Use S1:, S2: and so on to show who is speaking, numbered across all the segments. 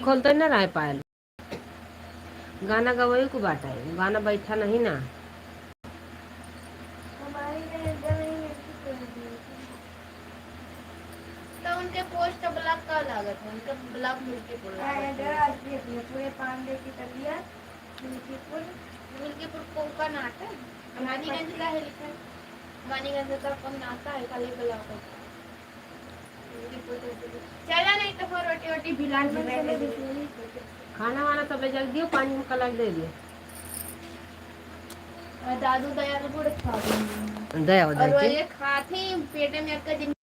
S1: खोलते ना रहे पायल। गाना गवाई को बाटा है, गाना बैठा नहीं ना।
S2: तो उनके पोस्ट ब्लॉक का लागत है, उनका ब्लॉक मिल्कीपुर पूरे पांडे की तबीयत मिल्कीपुर कोंकण आता है, रानीगंज का है लिखा है, रानीगंज का कम नाता है, खाली ब्लॉक है। चला नहीं तो फिर रोटी वोटी भिला
S1: खाना वाना सब ले जल दियो, 5 मिनट का लग दे दियो।
S2: दादू दया को पूरे खा दूंगी
S1: दया हो
S2: और वो
S1: जाए
S2: ये खाते पेट में अक्का दिन।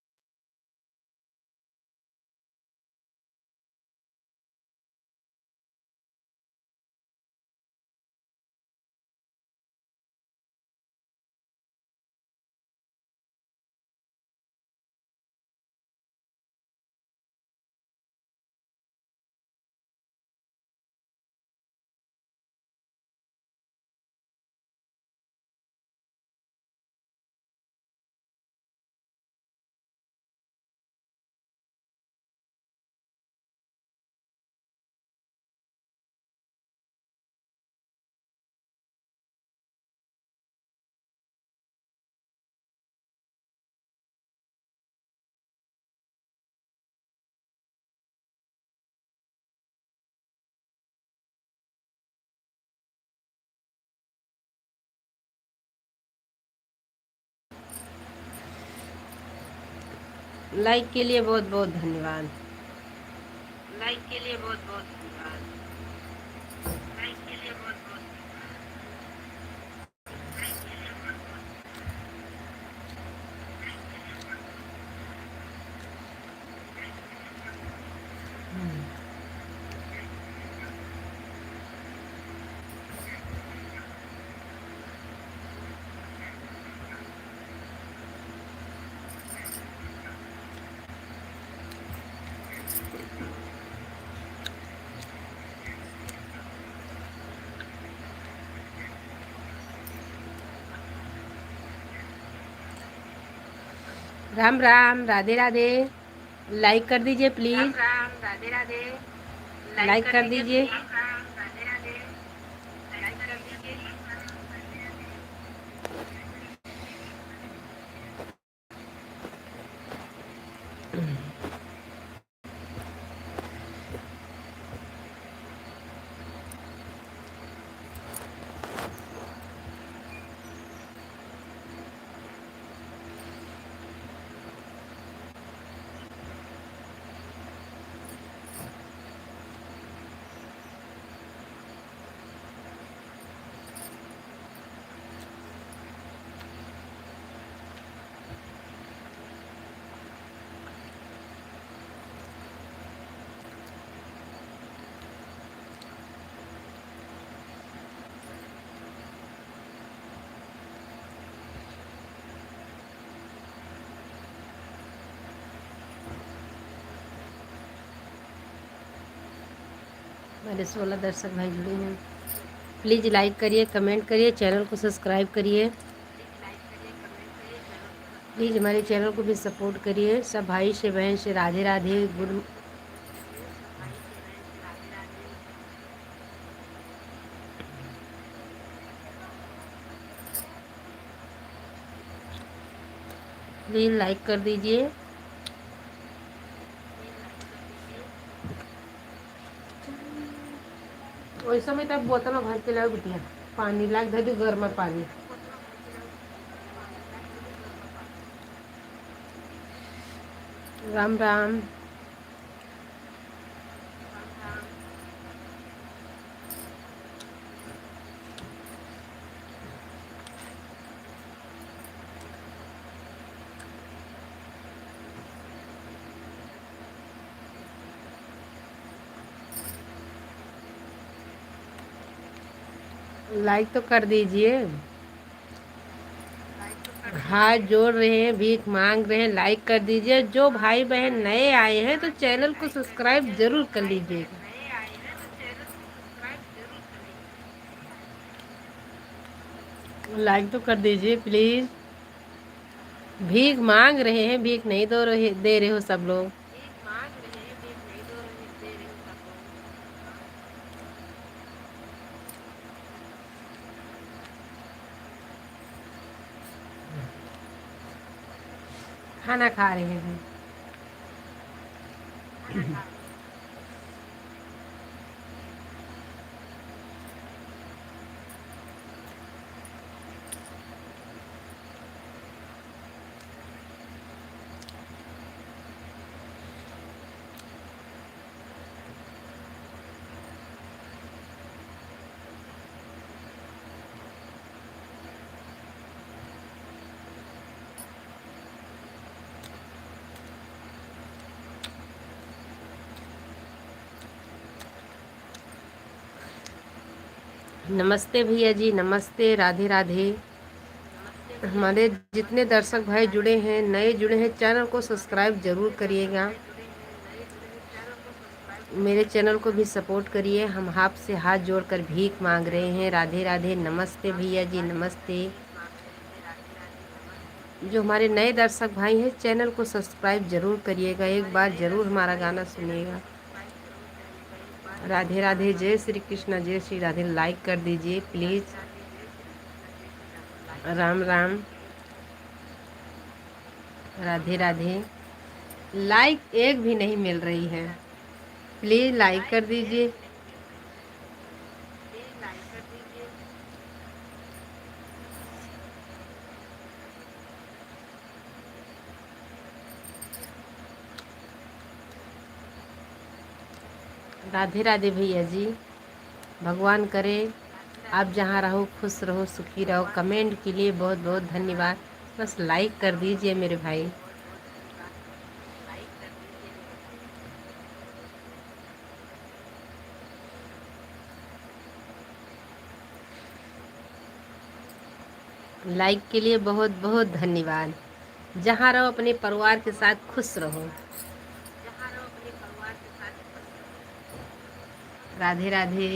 S1: लाइक के लिए बहुत बहुत धन्यवाद। लाइक के लिए बहुत बहुत धन्यवाद। लाइक के लिए बहुत बहुत राम राम, राधे राधे। लाइक कर दीजिए प्लीज। राम राम, राधे राधे। लाइक कर दीजिए। राम राम, राधे राधे। लाइक कर दीजिए। मेरे 16 दर्शक भाई जुड़े हैं। प्लीज़ लाइक करिए, कमेंट करिए, चैनल को सब्सक्राइब करिए। प्लीज़ हमारे चैनल को भी सपोर्ट करिए। सब भाई से बहन से Radhe Radhe. Good please like कर दीजिए। वही समय तक बोतल में भर के लाओ बिटिया, पानी लाग दे दो गर्म पानी। राम राम। लाइक तो कर दीजिए। हाथ जोड़ रहे हैं, भीख मांग रहे हैं, लाइक कर दीजिए। जो भाई बहन नए आए हैं तो चैनल को सब्सक्राइब जरूर कर लीजिएगा। लाइक तो कर दीजिए प्लीज। भीख मांग रहे हैं, भीख नहीं दे रहे हो सब लोग। खाना खा रहे हैं। नमस्ते भैया जी, नमस्ते, राधे राधे। हमारे जितने दर्शक भाई जुड़े हैं, नए जुड़े हैं, चैनल को सब्सक्राइब जरूर करिएगा। मेरे चैनल को भी सपोर्ट करिए। हम आपसे हाथ जोड़कर भीख मांग रहे हैं। राधे राधे, नमस्ते भैया जी, नमस्ते। जो हमारे नए दर्शक भाई हैं, चैनल को सब्सक्राइब जरूर करिएगा। एक बार ज़रूर हमारा गाना सुनिएगा। राधे राधे, जय श्री कृष्णा, जय श्री राधे। लाइक कर दीजिए प्लीज़। राम राम, राधे राधे। लाइक एक भी नहीं मिल रही है, प्लीज़ लाइक कर दीजिए। राधे राधे भैया जी। भगवान करे आप जहाँ रहो खुश रहो, सुखी रहो। कमेंट के लिए बहुत बहुत धन्यवाद। बस लाइक कर दीजिए मेरे भाई। लाइक के लिए बहुत बहुत धन्यवाद। जहाँ रहो अपने परिवार के साथ खुश रहो। राधे राधे।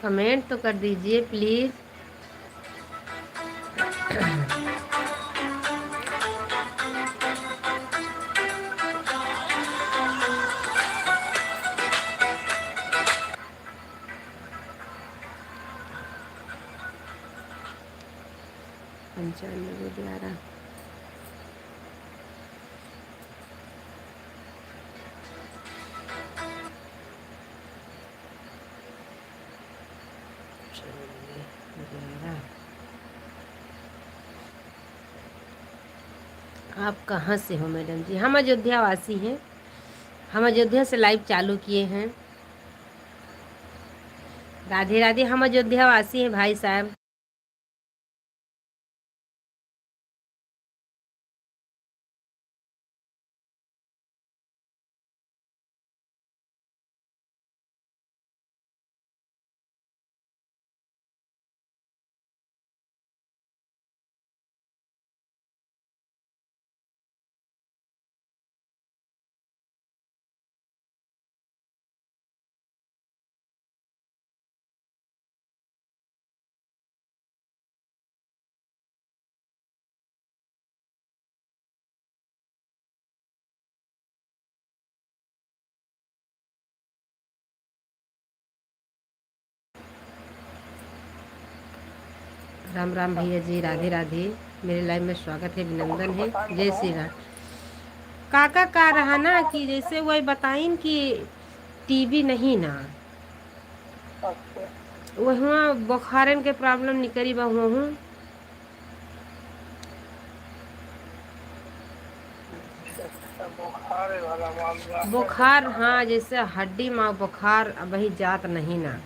S1: कमेंट तो कर दीजिए प्लीज़। पंचानवे 11। आप कहाँ से हो मैडम जी? हम अयोध्या वासी हैं। हम अयोध्या से लाइव चालू किए हैं। राधे राधे। हम अयोध्या वासी हैं भाई साहब। राम राम भैया जी, राधे राधे। मेरे लाइव में स्वागत है, अभिनंदन है। जय श्री राम। काका कह रहा ना कि जैसे वही बताइन कि टीवी नहीं ना, वहाँ बुखारन के प्रॉब्लम निकली बा हूँ। बुखार, हाँ, जैसे हड्डी में बुखार अब ही जात नहीं ना।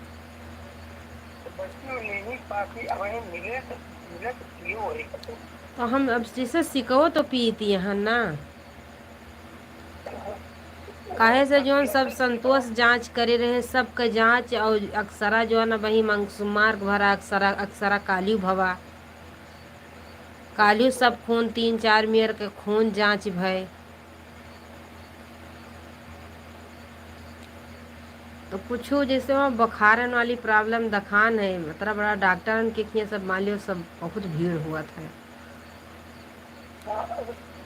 S1: तो हम अब जैसे सिको तो पीती यहाँ ना। काहे से जोन सब संतोष जांच करे रहे सबका जांच और अक्सरा जो है ना वही मंगसुमार भरा अक्सरा अक्सरा काली भवा काली सब खून 3-4 मेयर के खून जांच भय तो कुछ जैसे वहाँ बुखारन वाली प्रॉब्लम दखान है मतलब बड़ा डॉक्टरन के किए सब मान लियो सब बहुत भीड़ हुआ था।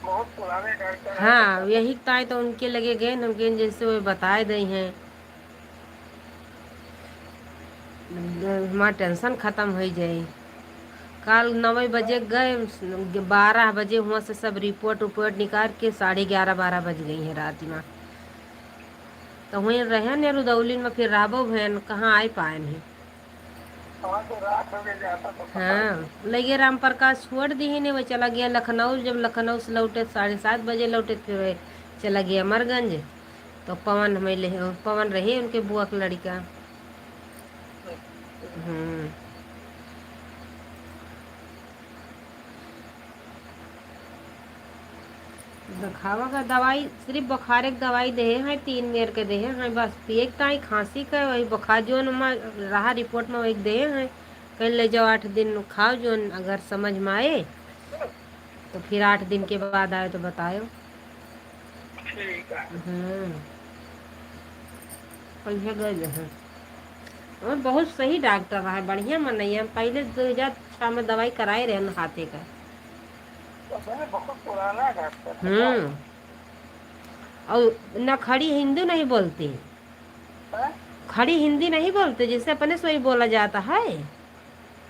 S3: बहुत पुराने डॉक्टर हैं
S1: हाँ यही ताई तो उनके लगे गए नमकीन जैसे वो बताए दे हैं हमारा टेंशन खत्म हो जाए। कल 9 बजे गए 12 बजे वहाँ से सब रिपोर्ट उपोर्ट निकाल के 11:30-12 बज गई है रात में। तो वहीं रहे न रुदौली में फिर राबो भैन कहाँ आ पाए नहीं।
S3: वहाँ तो रात हो गई जाता तो पता
S1: हाँ लगे राम प्रकाश छोड़ दी ही नहीं वो चला गया लखनऊ जब लखनऊ से लौटे 7:30 बजे लौटे फिर वह चला गया अमरगंज। तो पवन हमें ले पवन रही उनके बुआ का लड़का। दिखावा का दवाई सिर्फ बुखार एक दवाई दे हैं 3 मेयर के दे हैं बस एक ताई खांसी का वही बुखार जो रहा रिपोर्ट में वही दे हैं कहीं ले जाओ 8 दिन खाओ जो अगर समझ में आए तो फिर 8 दिन के बाद आए तो बताओ।
S3: ठीक है।
S1: पैसे गए हैं और बहुत सही डॉक्टर है बढ़िया मनैया पहले 2006 में दवाई कराए रहे हाथे का।
S3: तो मैंने बहुत पुराना डॉक्टर है।
S1: और न खड़ी हिंदी नहीं बोलती
S3: हैं?
S1: खड़ी हिंदी नहीं बोलते जैसे अपने से वही बोला जाता है।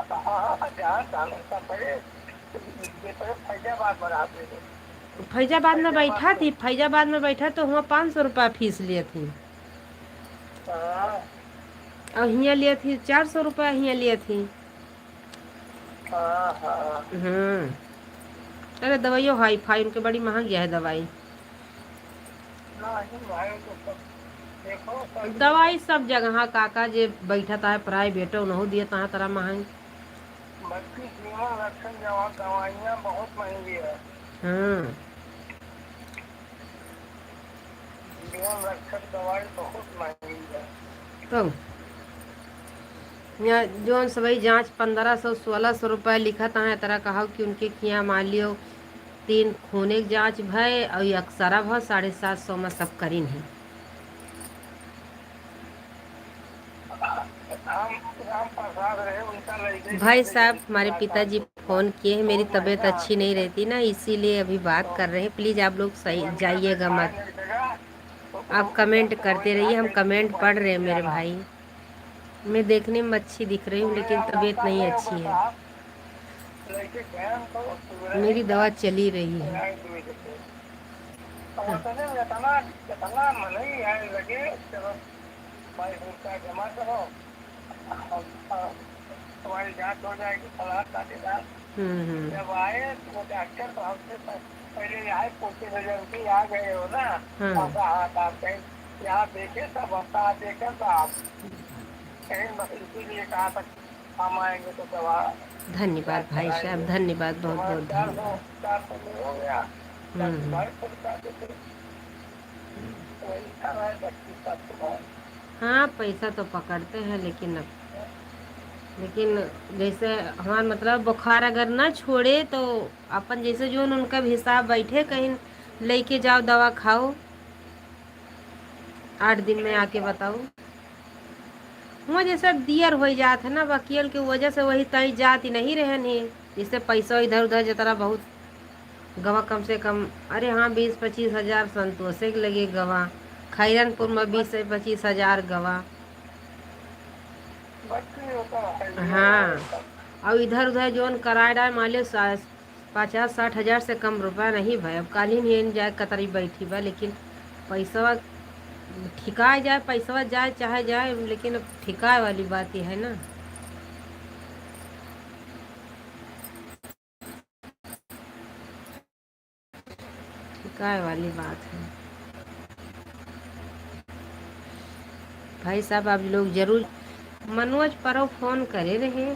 S3: हाँ, जहाँ जाने का पहले ये तो फैजाबाद बनाते थे।
S1: फैजाबाद में बैठा थी फैजाबाद में बैठा तो वहाँ 500 रुपया फीस लिए थी
S3: हाँ,
S1: और यहाँ लिए थी 400 रुपया यहाँ लिए थी।
S3: हाँ, हाँ।
S1: अरे दवाइयों हाई फाई उनके बड़ी महंगी है दवाई।
S3: नहीं भाई तो सब देखो सब
S1: दवाई सब जगह काका जे बैठा था प्राइवेट उन्हों दिए तहाँ तरह महंगी।
S3: बल्कि जीवन रक्षण दवाइयाँ बहुत महंगी है। जीवन रक्षक दवाई बहुत महंगी है।
S1: तो यहाँ जो सभी जांच 1500-1600 रुपया लिखा था तरह कहा कि उनके किया मान लियो 3 खूने की जांच भय और ये अक्सरा भ 750 में सब करीन है।
S3: राम प्रसाद रहे उनका लड़के
S1: भाई साहब हमारे पिताजी फ़ोन किए हैं मेरी तबीयत अच्छी नहीं रहती ना इसीलिए अभी बात कर रहे हैं प्लीज़ आप लोग सही जाइएगा मत। आप कमेंट करते रहिए हम कमेंट पढ़ रहे हैं मेरे भाई। मैं देखने में अच्छी दिख रही हूँ लेकिन तबीयत नहीं अच्छी है। मेरी दवा चली रही है।
S3: जमा करो तुम्हारी जांच हो जाएगी सलाह का देना। जब आए तो डॉक्टर तो हमसे पहले आए पूछे की आ गए हो ना आप यहाँ देखे सब हफ्ता देखे तो आप इसीलिए कहा तक हम आएंगे तो दवा।
S1: धन्यवाद भाई साहब धन्यवाद बहुत बहुत धन्यवाद।
S3: 400 हो गया
S1: हाँ पैसा तो पकड़ते हैं लेकिन जैसे हमारा मतलब बुखार अगर ना छोड़े तो अपन जैसे जो उनका भी हिसाब बैठे कहीं लेके जाओ दवा खाओ 8 दिन में आके बताओ। वहाँ जैसे दियर हो जात है ना वकील की वजह से वही तय जाती नहीं रहनी जिससे पैसा इधर उधर जतरा बहुत गवा कम से कम अरे हाँ 20-25 हज़ार संतोषे के लगे गवा खैरनपुर में 20 से 25 हज़ार गवा। हाँ और इधर उधर जोन कराए डाल मान लो 50-60 हज़ार से कम रुपया नहीं भाई अब काली नहीं जाए कतरी बैठी बा लेकिन पैसा ठिकाए जाए पैसा जाए चाहे जाए लेकिन अब ठिकाए वाली बात ही है ना। ठिकाए वाली बात है भाई साहब आप लोग जरूर मनोज परव फ़ोन करे रहे।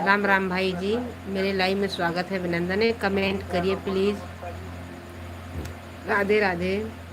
S1: राम राम भाई जी, मेरे लाइव में स्वागत है, अभिनंदन है। कमेंट करिए प्लीज़। राधे राधे।